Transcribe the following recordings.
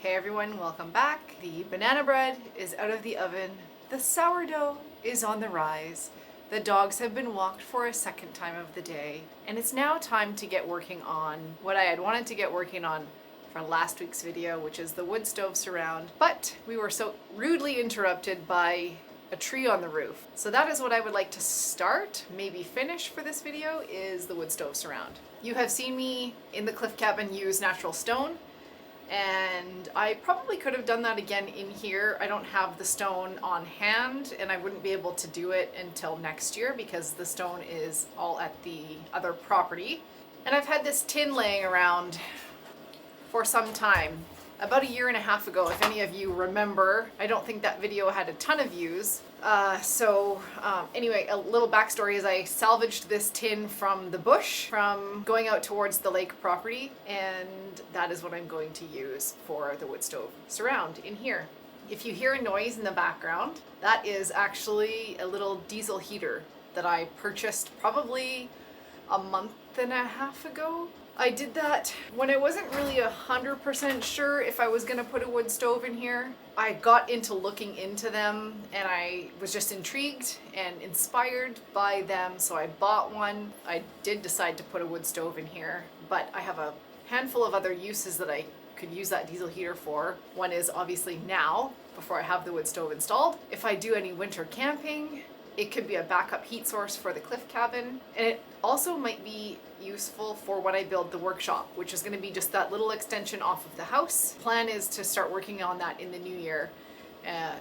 Hey everyone, welcome back. The banana bread is out of the oven. The sourdough is on the rise. The dogs have been walked for a second time of the day. And it's now time to get working on what I had wanted to get working on for last week's video, which is the wood stove surround. But we were so rudely interrupted by a tree on the roof. So that is what I would like to start, maybe finish for this video, is the wood stove surround. You have seen me in the cliff cabin use natural stone, and I probably could have done that again in here. I don't have the stone on hand, and I wouldn't be able to do it until next year because the stone is all at the other property. And I've had this tin laying around for some time. About a year and a half ago, if any of you remember. I don't think that video had a ton of views. Anyway, a little backstory is I salvaged this tin from the bush from going out towards the lake property, and that is what I'm going to use for the wood stove surround in here. If you hear a noise in the background, that is actually a little diesel heater that I purchased probably a month and a half ago. I did that when I wasn't really 100% sure if I was gonna put a wood stove in here. I got into looking into them and I was just intrigued and inspired by them, so I bought one. I did decide to put a wood stove in here, but I have a handful of other uses that I could use that diesel heater for. One is obviously now, before I have the wood stove installed. If I do any winter camping, it could be a backup heat source for the cliff cabin, and it also might be useful for when I build the workshop, which is going to be just that little extension off of the house. Plan is to start working on that in the new year,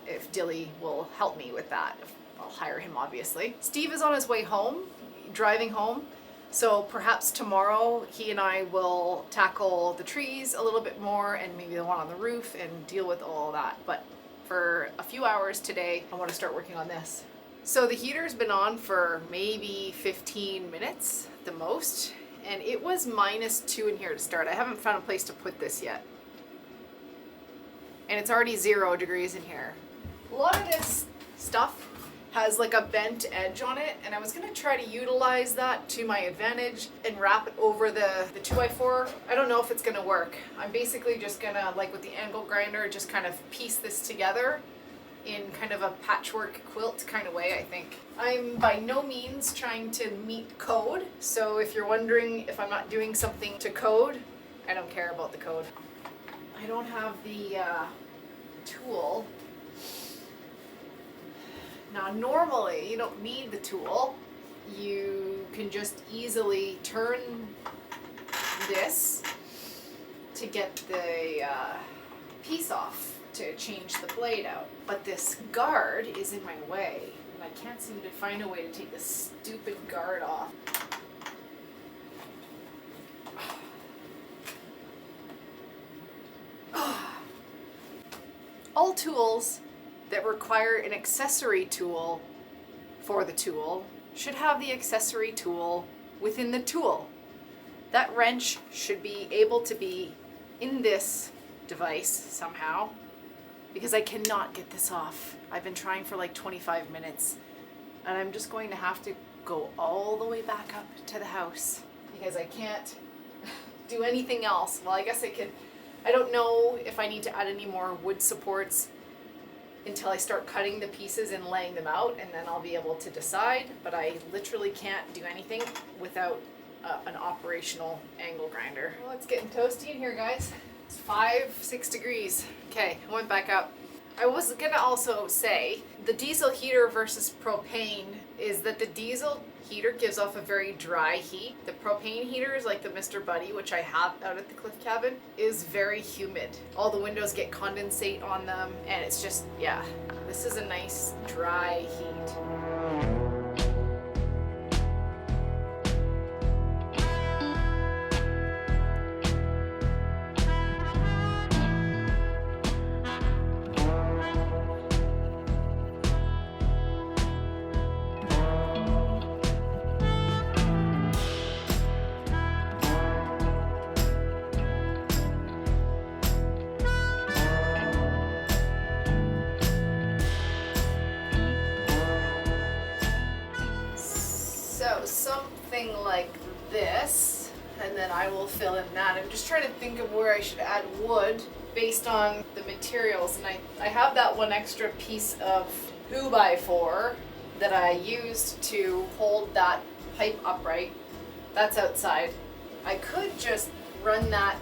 if Dilly will help me with that. I'll hire him, obviously. Steve is on his way home, driving home, so perhaps tomorrow he and I will tackle the trees a little bit more and maybe the one on the roof and deal with all that. But for a few hours today, I want to start working on this. So the heater's been on for maybe 15 minutes, the most, and it was -2 in here to start. I haven't found a place to put this yet. And it's already 0 degrees in here. A lot of this stuff has like a bent edge on it, and I was gonna try to utilize that to my advantage and wrap it over the 2x4. I don't know if it's gonna work. I'm basically just gonna, like with the angle grinder, just kind of piece this together in kind of a patchwork quilt kind of way, I think. I'm by no means trying to meet code, so if you're wondering if I'm not doing something to code, I don't care about the code. I don't have the tool. Now normally you don't need the tool. You can just easily turn this to get the piece off to change the blade out. But this guard is in my way, and I can't seem to find a way to take this stupid guard off. All tools that require an accessory tool for the tool should have the accessory tool within the tool. That wrench should be able to be in this device somehow, because I cannot get this off. I've been trying for like 25 minutes, and I'm just going to have to go all the way back up to the house because I can't do anything else. Well, I guess I could. I don't know if I need to add any more wood supports until I start cutting the pieces and laying them out, and then I'll be able to decide, but I literally can't do anything without an operational angle grinder. Well, it's getting toasty in here, guys. It's 5-6 degrees. Okay, I went back up. I was gonna also say the diesel heater versus propane is that the diesel heater gives off a very dry heat. The propane heaters, like the Mr. Buddy, which I have out at the cliff cabin, is very humid. All the windows get condensate on them, and it's just, yeah, this is a nice dry heat. Something like this, and then I will fill in that. I'm just trying to think of where I should add wood based on the materials, and I have that one extra piece of 2x4 that I used to hold that pipe upright. That's outside. I could just run that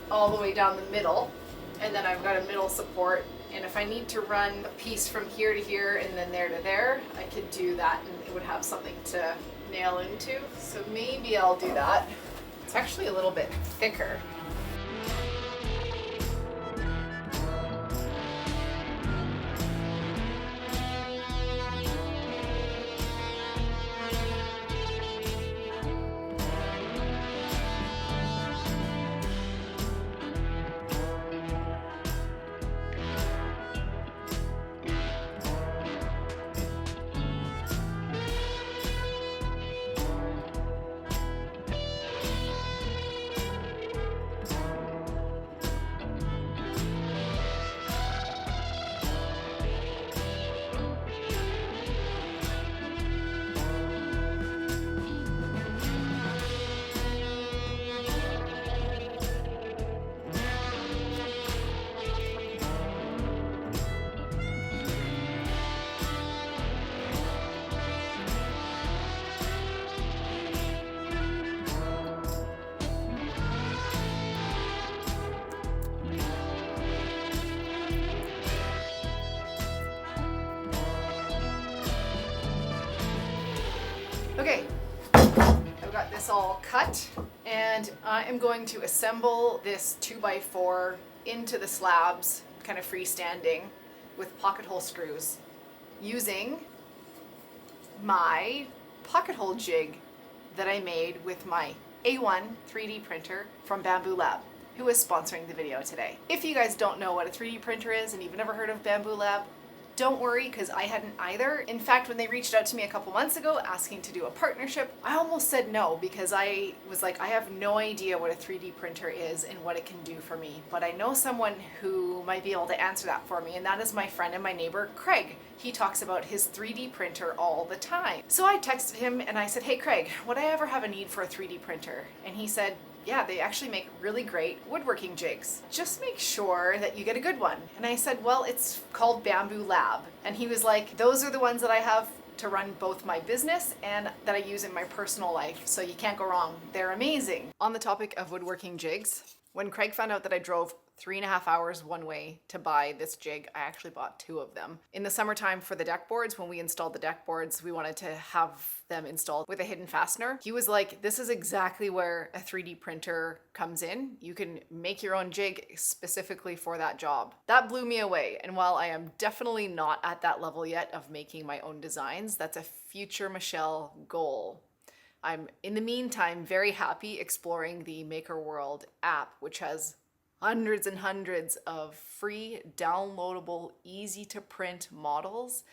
all the way down the middle, and then I've got a middle support, and if I need to run a piece from here to here and then there to there, I could do that and it would have something to nail into. So maybe I'll do that. It's actually a little bit thicker. Okay, I've got this all cut, and I am going to assemble this 2x4 into the slabs, kind of freestanding, with pocket hole screws, using my pocket hole jig that I made with my A1 3D printer from Bamboo Lab, who is sponsoring the video today. If you guys don't know what a 3D printer is and you've never heard of Bamboo Lab, don't worry, because I hadn't either. In fact, when they reached out to me a couple months ago asking to do a partnership, I almost said no, because I was like, I have no idea what a 3D printer is and what it can do for me. But I know someone who might be able to answer that for me, and that is my friend and my neighbor, Craig. He talks about his 3D printer all the time. So I texted him and I said, hey Craig, would I ever have a need for a 3D printer? And he said, yeah, they actually make really great woodworking jigs. Just make sure that you get a good one. And I said, well, it's called Bamboo Lab. And he was like, those are the ones that I have to run both my business and that I use in my personal life. So you can't go wrong. They're amazing. On the topic of woodworking jigs, when Craig found out that I drove 3.5 hours one way to buy this jig, I actually bought 2 of them. In the summertime for the deck boards, when we installed the deck boards, we wanted to have them installed with a hidden fastener. He was like, this is exactly where a 3D printer comes in. You can make your own jig specifically for that job. That blew me away. And while I am definitely not at that level yet of making my own designs, that's a future Michelle goal. I'm, in the meantime, very happy exploring the Maker World app, which has hundreds and hundreds of free, downloadable, easy to print models.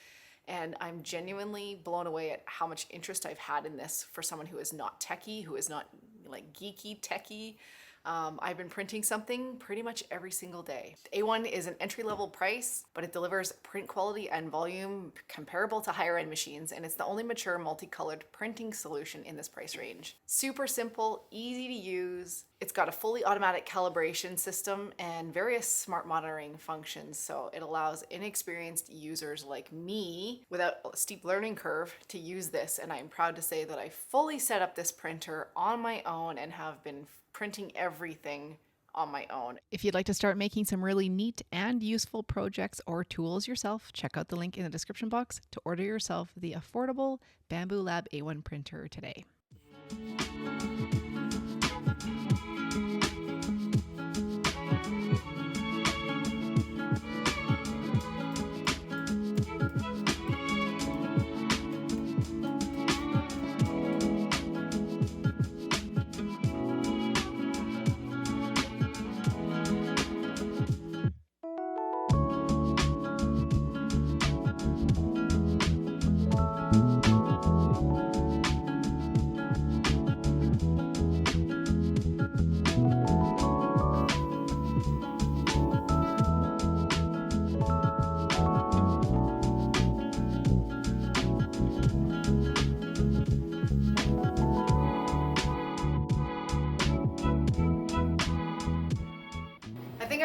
And I'm genuinely blown away at how much interest I've had in this for someone who is not techie, who is not like geeky techie. I've been printing something pretty much every single day. The A1 is an entry-level price, but it delivers print quality and volume comparable to higher-end machines, and it's the only mature multicolored printing solution in this price range. Super simple, easy to use. It's got a fully automatic calibration system and various smart monitoring functions, so it allows inexperienced users like me, without a steep learning curve, to use this. And I'm proud to say that I fully set up this printer on my own and have been printing everything on my own. If you'd like to start making some really neat and useful projects or tools yourself, check out the link in the description box to order yourself the affordable Bamboo Lab A1 printer today.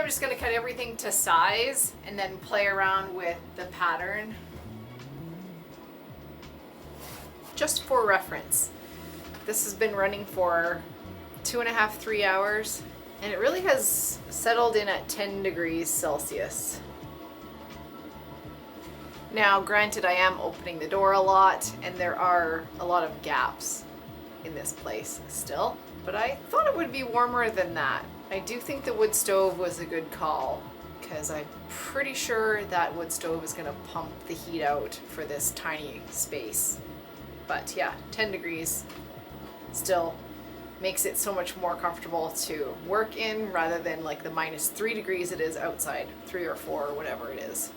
just gonna cut everything to size and then play around with the pattern. Just for reference, this has been running for 2.5, 3 hours, and it really has settled in at 10 degrees Celsius. Now, granted, I am opening the door a lot, and there are a lot of gaps in this place still, but I thought it would be warmer than that. I do think the wood stove was a good call, because I'm pretty sure that wood stove is gonna pump the heat out for this tiny space. But yeah, 10 degrees still makes it so much more comfortable to work in rather than like the -3 degrees it is outside, 3 or 4 or whatever it is.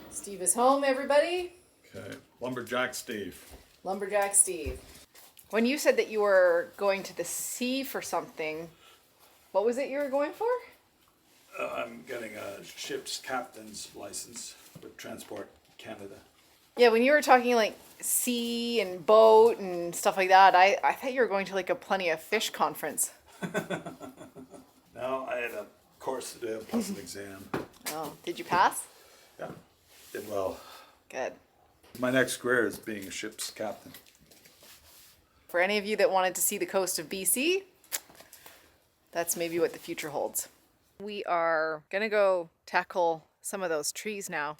Steve is home, everybody. Okay, Lumberjack Steve. Lumberjack Steve. When you said that you were going to the sea for something, what was it you were going for? I'm getting a ship's captain's license with Transport Canada. Yeah, when you were talking like sea and boat and stuff like that, I thought you were going to like a Plenty of Fish conference. No, I had a course to do plus an exam. Oh, did you pass? Yeah, did well. Good. My next career is being a ship's captain. For any of you that wanted to see the coast of BC, that's maybe what the future holds. We are gonna go tackle some of those trees now.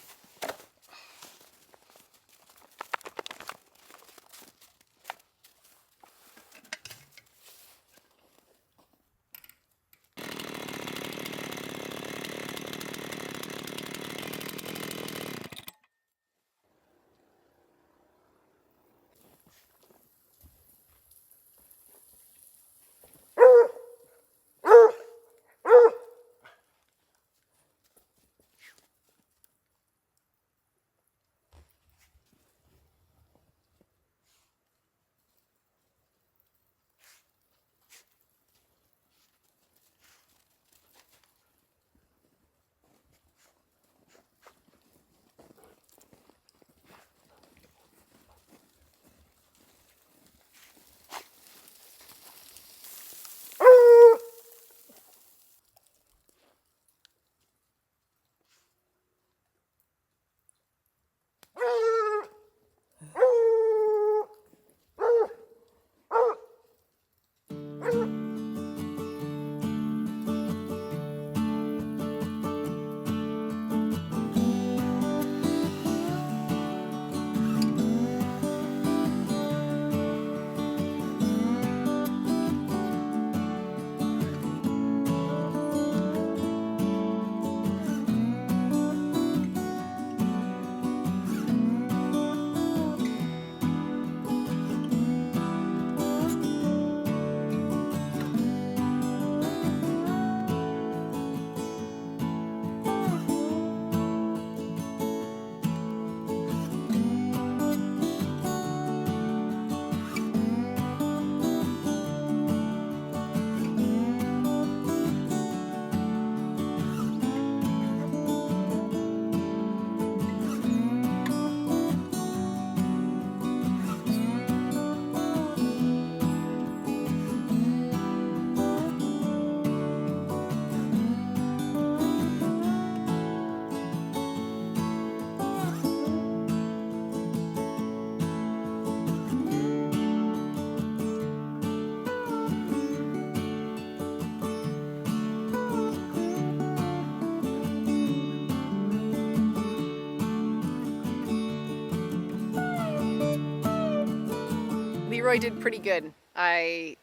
Leroy did pretty good. I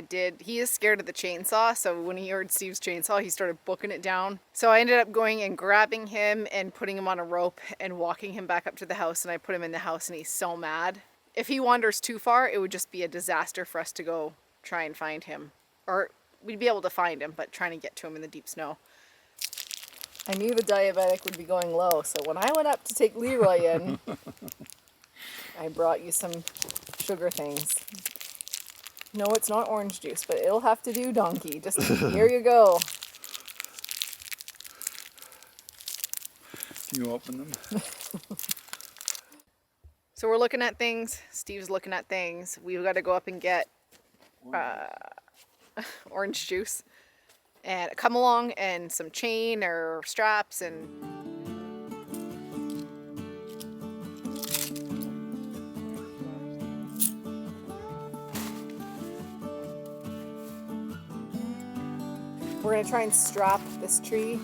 did. He is scared of the chainsaw, so when he heard Steve's chainsaw, he started booking it down. So I ended up going and grabbing him and putting him on a rope and walking him back up to the house, and I put him in the house, and he's so mad. If he wanders too far, it would just be a disaster for us to go try and find him. Or we'd be able to find him, but trying to get to him in the deep snow. I knew the diabetic would be going low, so when I went up to take Leroy in, I brought you some sugar things. No, it's not orange juice, but it'll have to do, donkey. Just here you go. Can you open them? So we're looking at things. Steve's looking at things. We've got to go up and get orange juice. and a come along and some chain or straps and we're gonna try and strap this tree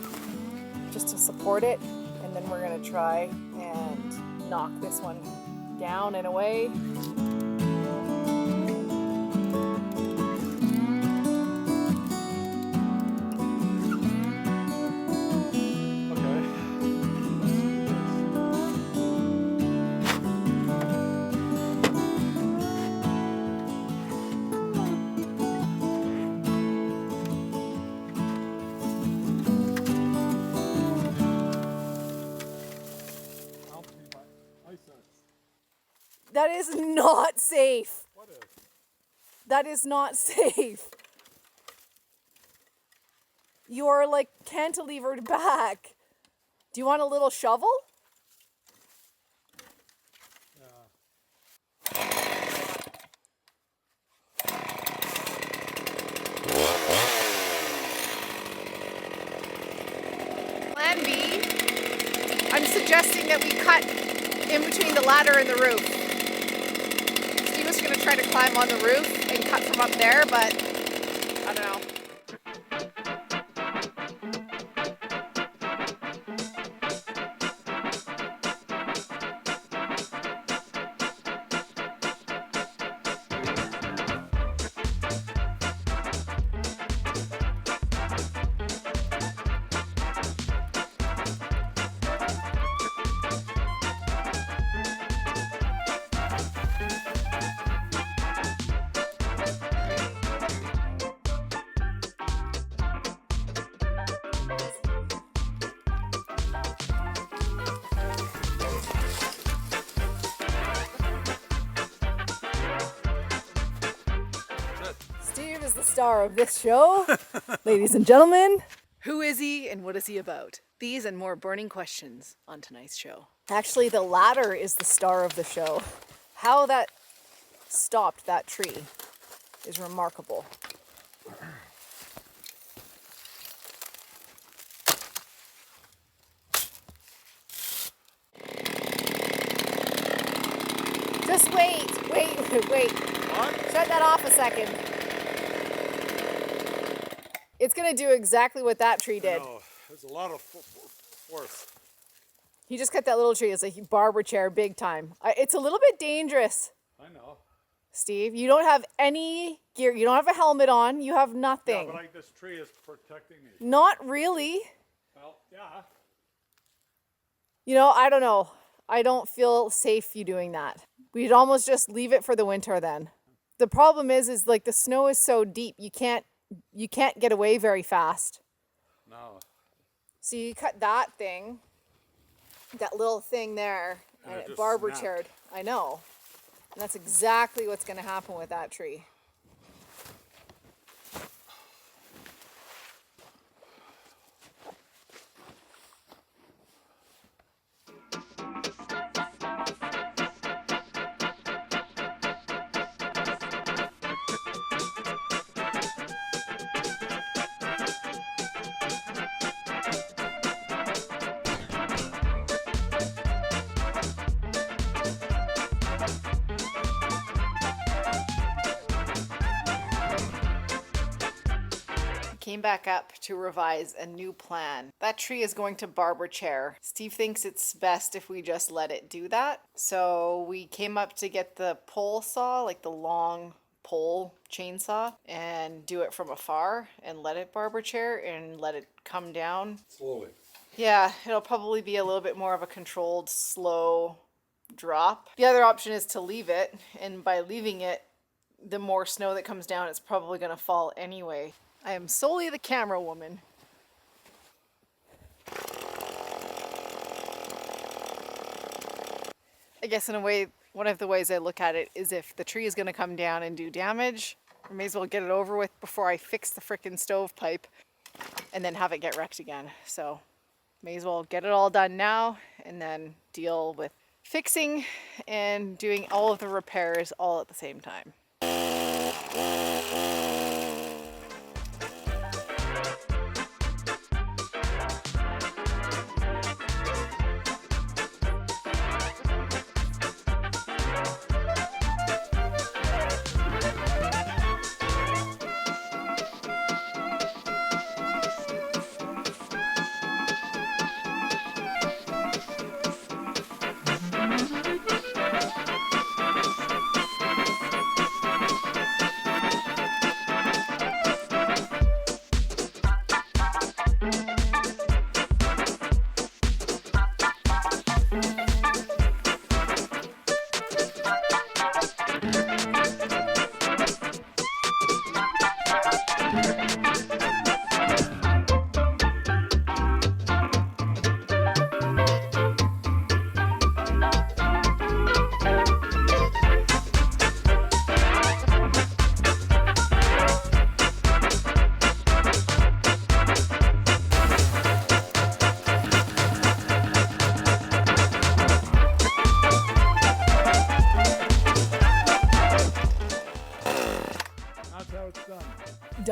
just to support it, and then we're gonna try and knock this one down and away. That is not safe. What is? That is not safe. You are like cantilevered back. Do you want a little shovel? Plan B, I'm suggesting that we cut in between the ladder and the roof. Steve was going to try to climb on the roof and cut from up there, but I don't know. Steve is the star of this show. Ladies and gentlemen, who is he and what is he about? These and more burning questions on tonight's show. Actually, the ladder is the star of the show. How that stopped that tree is remarkable. Just wait. What? Shut that off a second. It's gonna do exactly what that tree did. No, there's a lot of force. He just cut that little tree. It's a barber chair, big time. It's a little bit dangerous, I know. Steve. You don't have any gear. You don't have a helmet on. You have nothing. Yeah, but this tree is protecting me. Not really. Well, yeah. You know, I don't know. I don't feel safe you doing that. We'd almost just leave it for the winter then. The problem is like the snow is so deep, you can't get away very fast. No. So you cut that thing, that little thing there, And and it it just barber snapped. chaired. I know. And that's exactly what's going to happen with that tree. Came back up to revise a new plan. That tree is going to barber chair. Steve thinks it's best if we just let it do that. So we came up to get the pole saw, like the long pole chainsaw, and do it from afar and let it barber chair and let it come down. Slowly. Yeah, it'll probably be a little bit more of a controlled, slow drop. The other option is to leave it, and by leaving it, the more snow that comes down, it's probably going to fall anyway. I am solely the camera woman. I guess in a way, one of the ways I look at it is if the tree is going to come down and do damage, I may as well get it over with before I fix the frickin' stovepipe and then have it get wrecked again. So may as well get it all done now and then deal with fixing and doing all of the repairs all at the same time.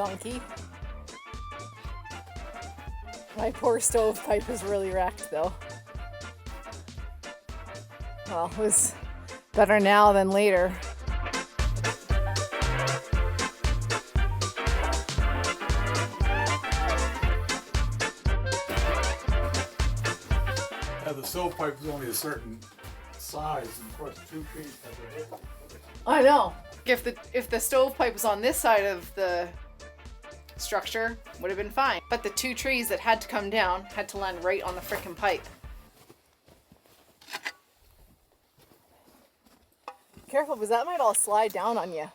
clunky. My poor stovepipe is really wrecked though. Well, it was better now than later. Yeah, the stovepipe is only a certain size, and of course 2 trees have to hit it. I know. If the stovepipe was on this side of the structure, would have been fine. But the 2 trees that had to come down had to land right on the frickin' pipe. Careful, because that might all slide down on you.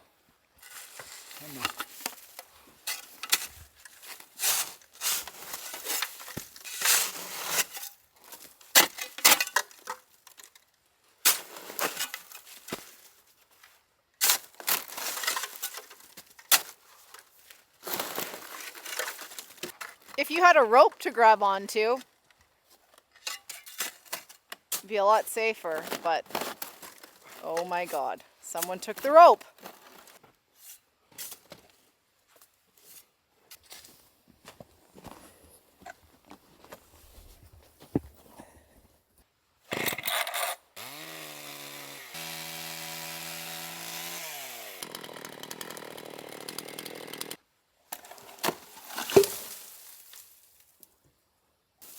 If you had a rope to grab onto, it'd be a lot safer, but oh my God, someone took the rope.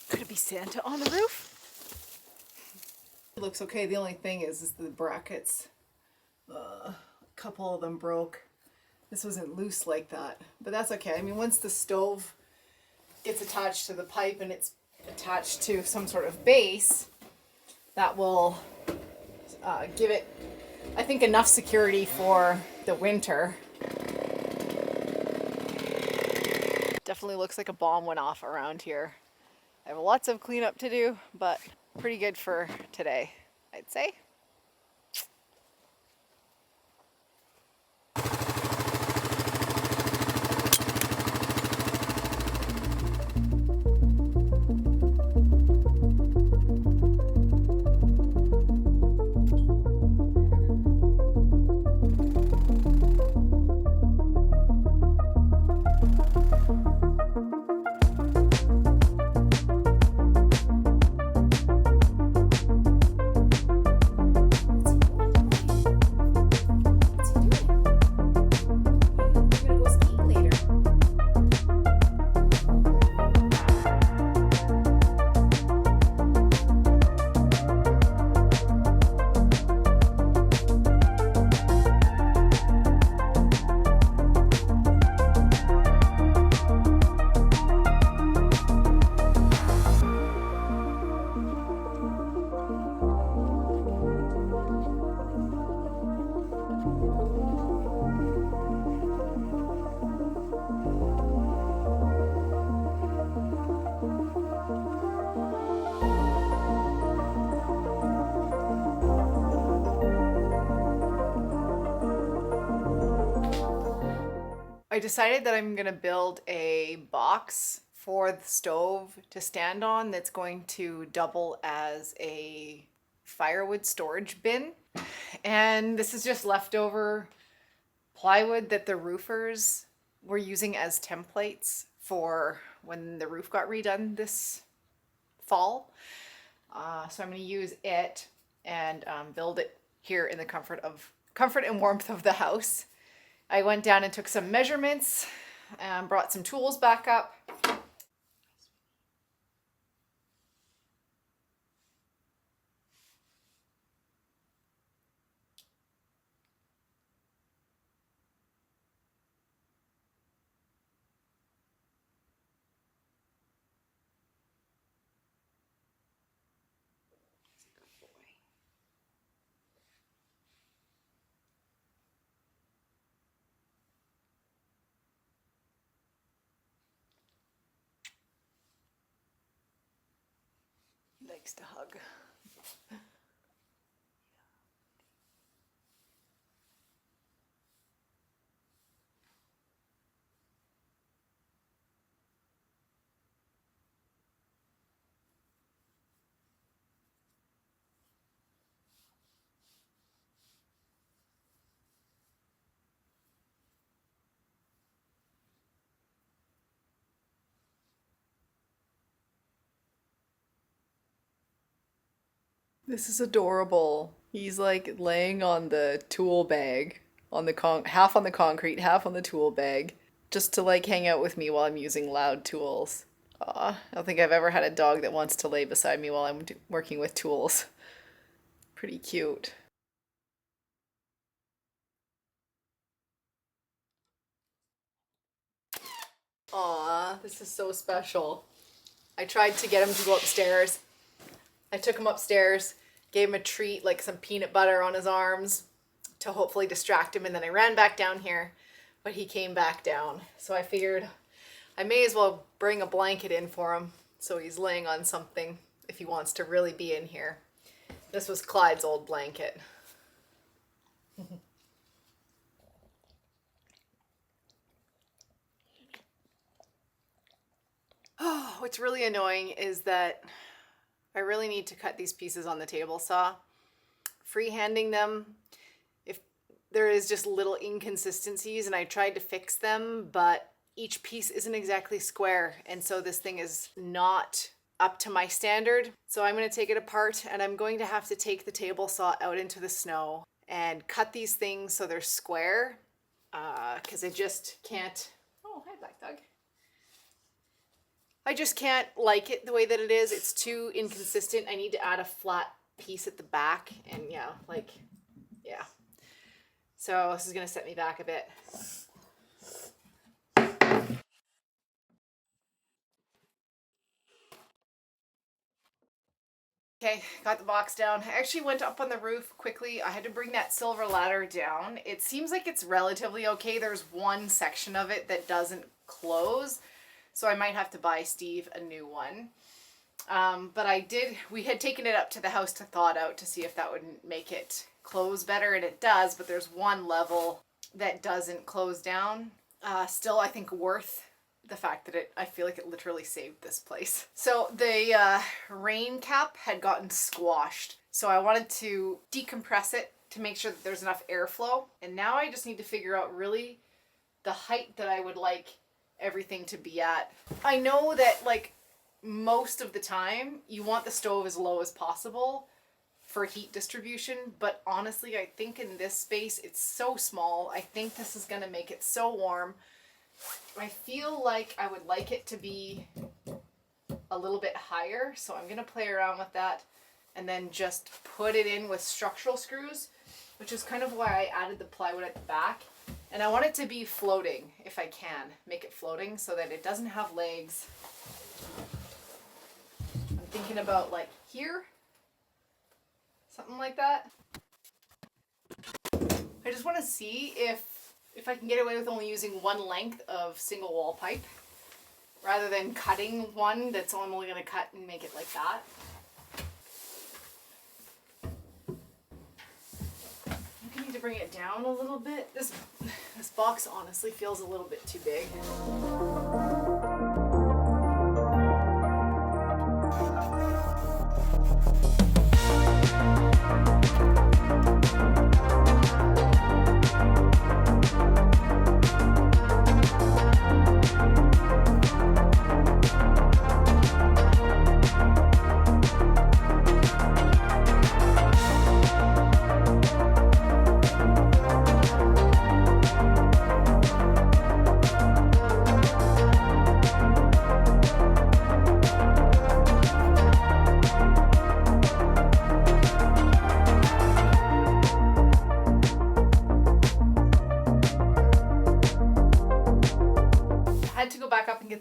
Could it be Santa on the roof? It looks okay. The only thing is the brackets. A couple of them broke. This wasn't loose like that, but that's okay. I mean, once the stove gets attached to the pipe and it's attached to some sort of base, that will give it, I think, enough security for the winter. Definitely looks like a bomb went off around here. I have lots of cleanup to do, but pretty good for today, I'd say. I decided that I'm gonna build a box for the stove to stand on that's going to double as a firewood storage bin. And this is just leftover plywood that the roofers were using as templates for when the roof got redone this fall. So I'm gonna use it and build it here in the comfort and warmth of the house. I went down and took some measurements and brought some tools back up. He likes to hug. This is adorable. He's like laying on the tool bag on the half on the concrete, half on the tool bag, just to like hang out with me while I'm using loud tools. Aw, I don't think I've ever had a dog that wants to lay beside me while I'm working with tools. Pretty cute. Aw, this is so special. I tried to get him to go upstairs. I took him upstairs, gave him a treat, like some peanut butter on his arms to hopefully distract him, and then I ran back down here, but he came back down. So I figured I may as well bring a blanket in for him so he's laying on something if he wants to really be in here. This was Clyde's old blanket. Oh, what's really annoying is that I really need to cut these pieces on the table saw. Freehanding them, if there is just little inconsistencies, and I tried to fix them, but each piece isn't exactly square, and so this thing is not up to my standard. So I'm going to take it apart, and I'm going to have to take the table saw out into the snow and cut these things so they're square, because I just can't. Oh, hi, Black Dog. I just can't like it the way that it is. It's too inconsistent. I need to add a flat piece at the back, and yeah. So this is gonna set me back a bit. Okay, got the box down. I actually went up on the roof quickly. I had to bring that silver ladder down. It seems like it's relatively okay. There's one section of it that doesn't close, so I might have to buy Steve a new one. But we had taken it up to the house to thaw it out to see if that would make it close better, and it does, but there's one level that doesn't close down. Still, I think worth the fact that I feel like it literally saved this place. So the rain cap had gotten squashed, so I wanted to decompress it to make sure that there's enough airflow, and now I just need to figure out really the height that I would like everything to be at. I know that like most of the time you want the stove as low as possible for heat distribution, but honestly I think in this space it's so small. I think this is gonna make it so warm. I feel like I would like it to be a little bit higher, so I'm gonna play around with that and then just put it in with structural screws, which is kind of why I added the plywood at the back. And I want it to be floating if I can. Make it floating so that it doesn't have legs. I'm thinking about like here. Something like that. I just want to see if I can get away with only using one length of single wall pipe rather than cutting one that's only going to cut and make it like that. I need to bring it down a little bit. This box honestly feels a little bit too big.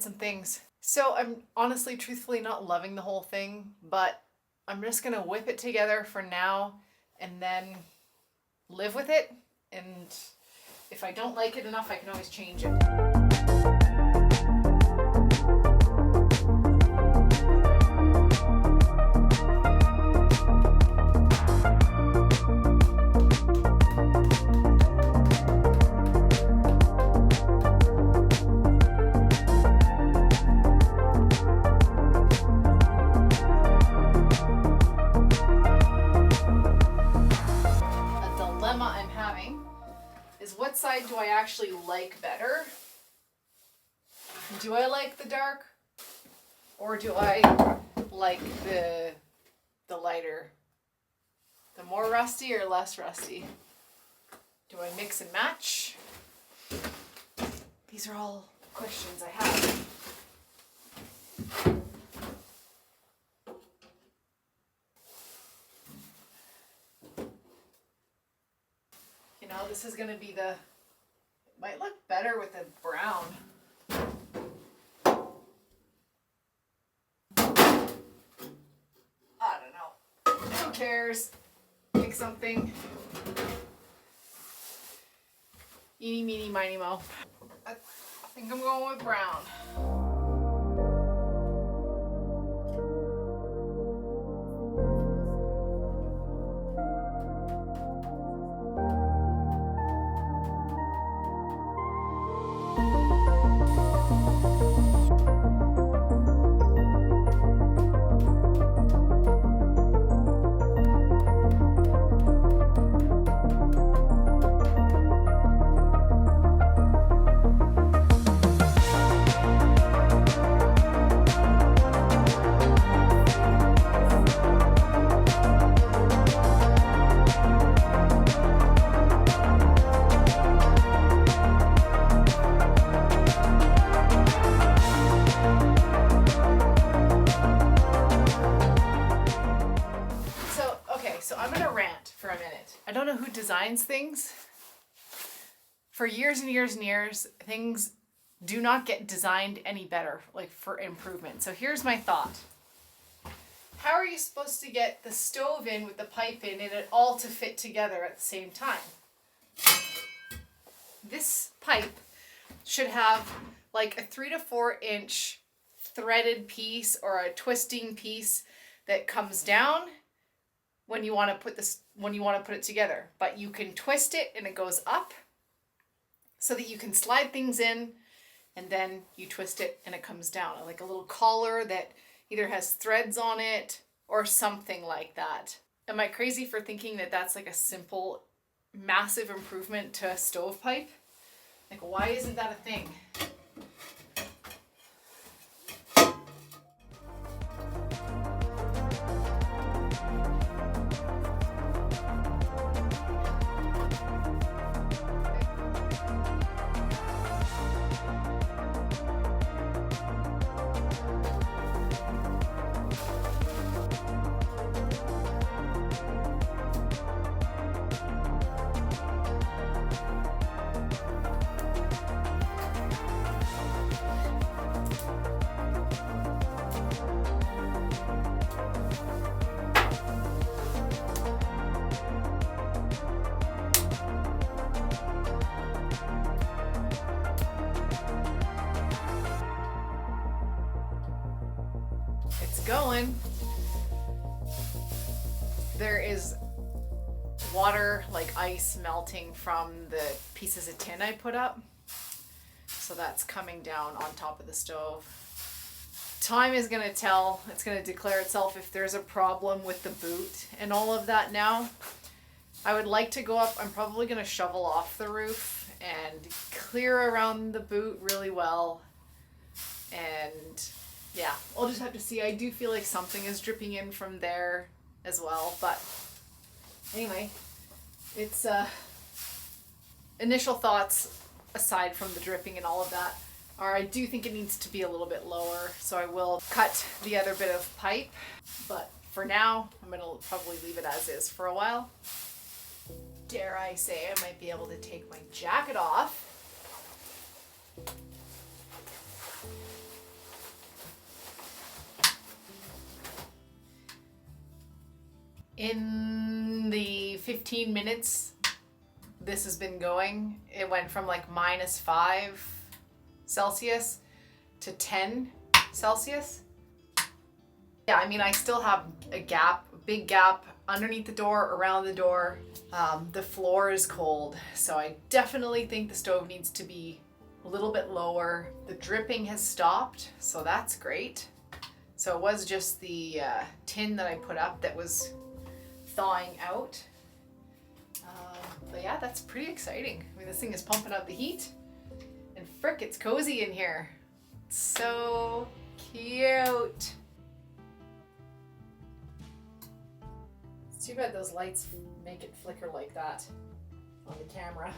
Some things. So I'm honestly, truthfully not loving the whole thing, but I'm just gonna whip it together for now and then live with it. And if I don't like it enough, I can always change it. What side do I actually like better? Do I like the dark, or do I like the lighter The more rusty or less rusty? Do I mix and match? These are all questions I have. You know, this is gonna be it might look better with the brown. I don't know. Who cares? Pick something. Eeny, meeny, miny, mo. I think I'm going with brown. So I'm gonna rant for a minute. I don't know who designs things. For years and years and years, things do not get designed any better, like for improvement. So here's my thought. How are you supposed to get the stove in with the pipe in and it all to fit together at the same time? This pipe should have like a 3 to 4 inch threaded piece or a twisting piece that comes down when you want to put it together, but you can twist it and it goes up so that you can slide things in, and then you twist it and it comes down, like a little collar that either has threads on it or something like that. Am I crazy for thinking that that's like a simple, massive improvement to a stovepipe? Like, why isn't that a thing? Going. There is water, like ice, melting from the pieces of tin I put up. So that's coming down on top of the stove. Time is gonna tell. It's gonna declare itself if there's a problem with the boot and all of that now. I would like to go up. I'm probably gonna shovel off the roof and clear around the boot really well. And yeah, I'll just have to see. I do feel like something is dripping in from there as well, but anyway, it's initial thoughts aside from the dripping and all of that are I do think it needs to be a little bit lower, so I will cut the other bit of pipe, but for now I'm gonna probably leave it as is for a while. Dare I say I might be able to take my jacket off. In the 15 minutes this has been going, it went from like -5 Celsius to 10 Celsius. Yeah, I mean, I still have a gap, a big gap underneath the door, around the door. The floor is cold, so I definitely think the stove needs to be a little bit lower. The dripping has stopped, so that's great. So it was just the tin that I put up that was thawing out. But yeah, that's pretty exciting. I mean, this thing is pumping out the heat, and frick, it's cozy in here. It's so cute. It's too bad those lights make it flicker like that on the camera.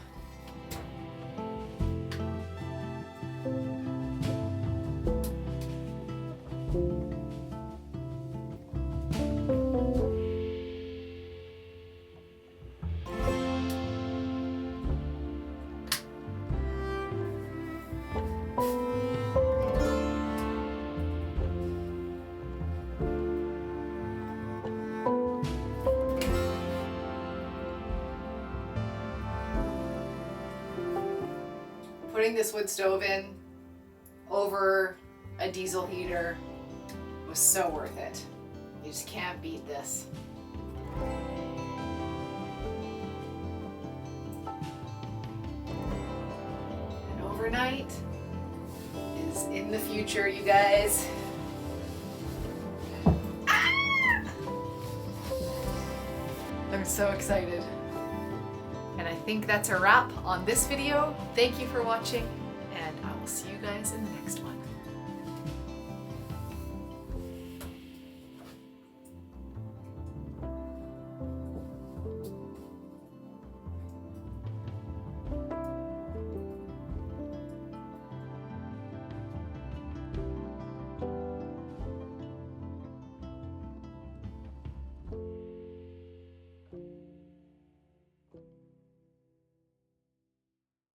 Putting this wood stove in over a diesel heater was so worth it. You just can't beat this. And overnight is in the future, you guys. Ah! I'm so excited. And I think that's a wrap on this video. Thank you for watching, and I will see you guys in the next one.